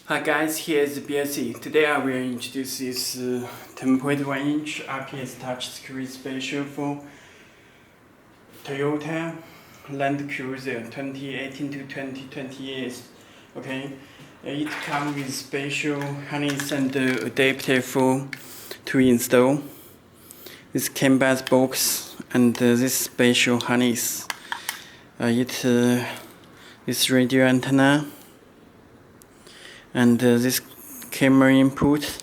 Hi guys, here's Belsee. Today I will introduce this 10.1-inch IPS touchscreen spatial for Toyota Land Cruiser 2018 to 2020 years. Okay, it comes with special harness and adapter to install. This canvas box and this special harness. This radio antenna. And this camera input,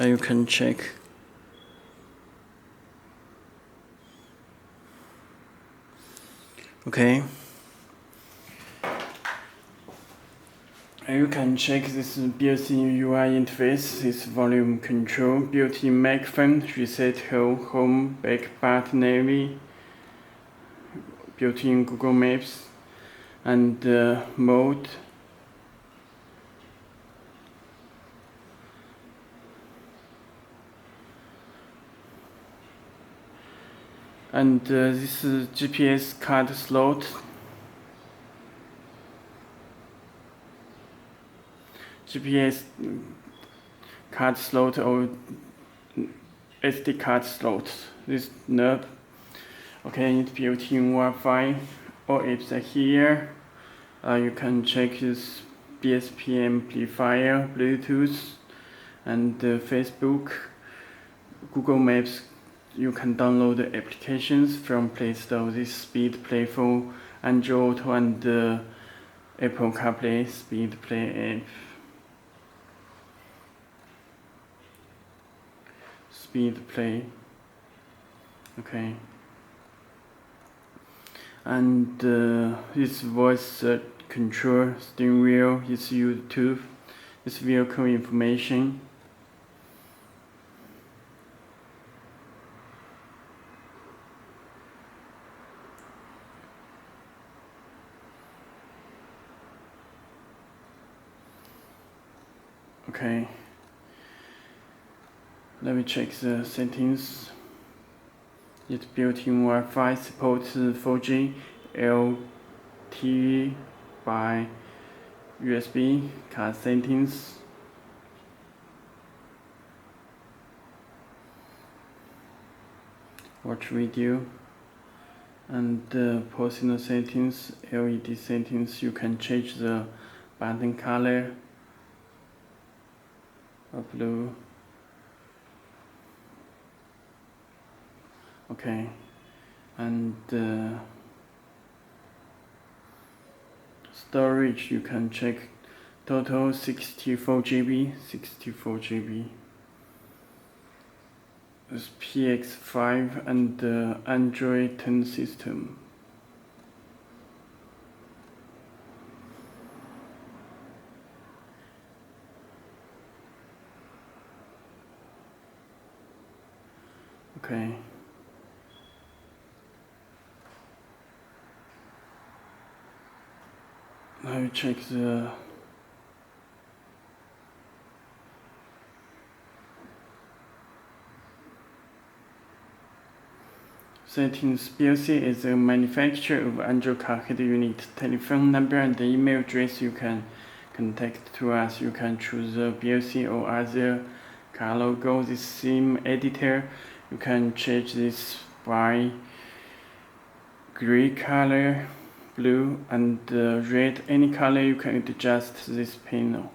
you can check. Okay. You can check this built-in UI interface, this volume control, built-in microphone, reset home, back button, navy, built-in Google Maps, and mode. And this is GPS card slot. GPS card slot or SD card slot. This knob. Okay, it's built-in Wi-Fi. All apps are here. You can check this BSP amplifier, Bluetooth, and Facebook, Google Maps. You can download the applications from Play Store. This Speed Play for Android Auto and Apple CarPlay Speed Play app. Speed Play. Okay. And this voice control steering wheel is YouTube. This vehicle information. Okay. Let me check the settings. It's built-in Wi-Fi, supports 4G, LTE by USB, car settings. Watch video. And personal settings, LED settings. You can change the button color. Blue. Okay, and storage, you can check total 64 GB. It's PX5 and Android 10 system. Okay. Now you check the settings. Belsee is a manufacturer of Android car head unit. Telephone number and the email address you can contact to us. You can choose the Belsee or other car logo. This theme editor, you can change this by gray color, blue, and red. Any color you can adjust this panel.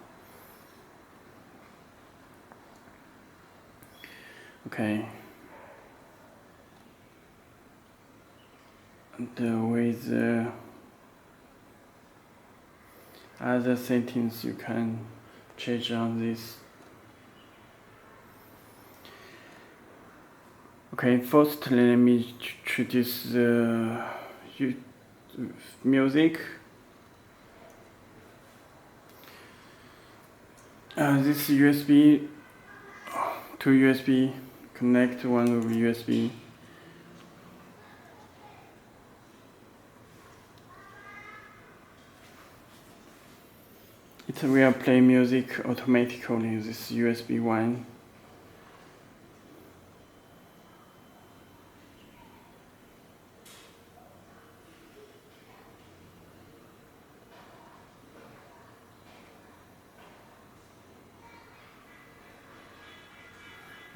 Okay. And with other settings you can change on this. Okay, first let me introduce the music. This USB, two USB, connect one with USB. It will play music automatically, this USB one.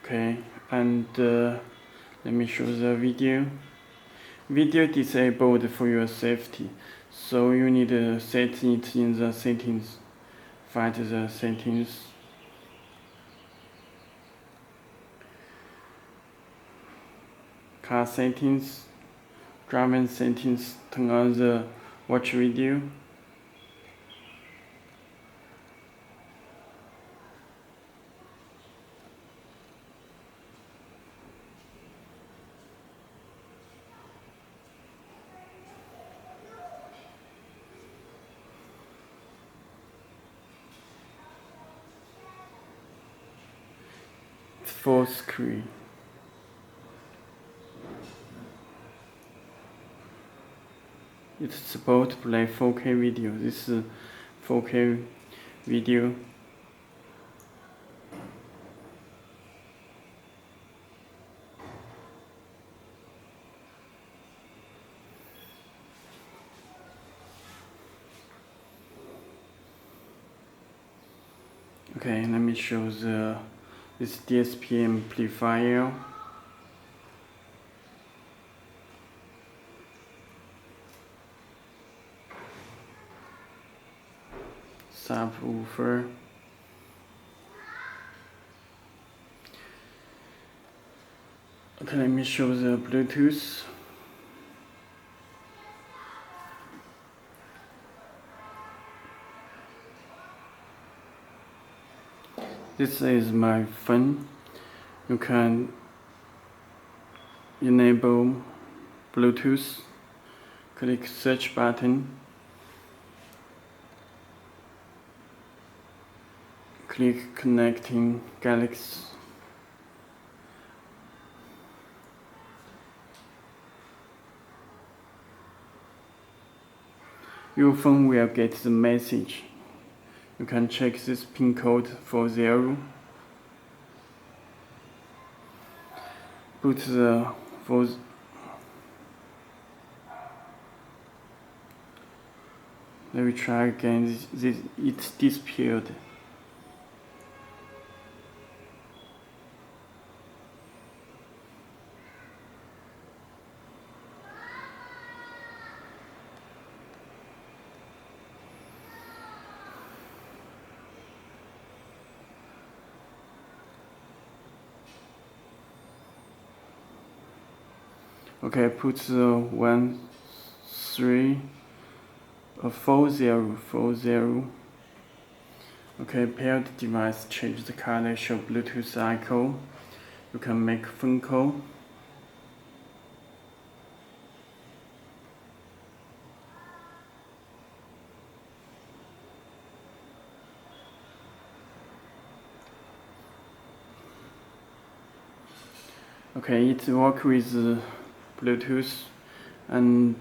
Okay, and let me show the video. Video disabled for your safety, so you need to set it in the settings. Find the settings. Car settings, driving settings, turn on the watch video. Full screen. It's supposed to play 4K video. This is 4K video. Okay, let me show this DSP amplifier. Subwoofer. Okay, let me show the Bluetooth. This is my phone. You can enable Bluetooth. Click search button. Click connecting Galaxy. Your phone will get the message. You can check this pin code for 0. Put the for let me try again. It's disappeared. Okay, put the 4040. Okay, paired device, change the color, show Bluetooth icon. You can make phone call. Okay, it works with Bluetooth and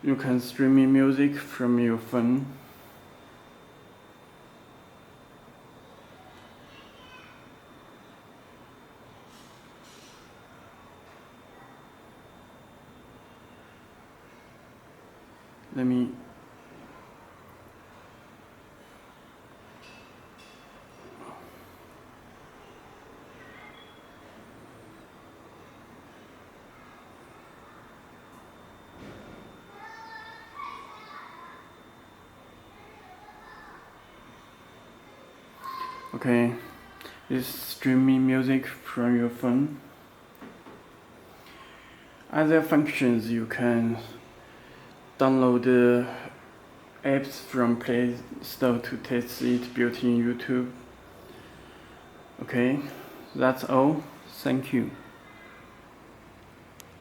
you can stream music from your phone. Let me Okay, this streaming music from your phone. Other functions, you can download the apps from Play Store to test it built in YouTube. Okay, that's all. Thank you.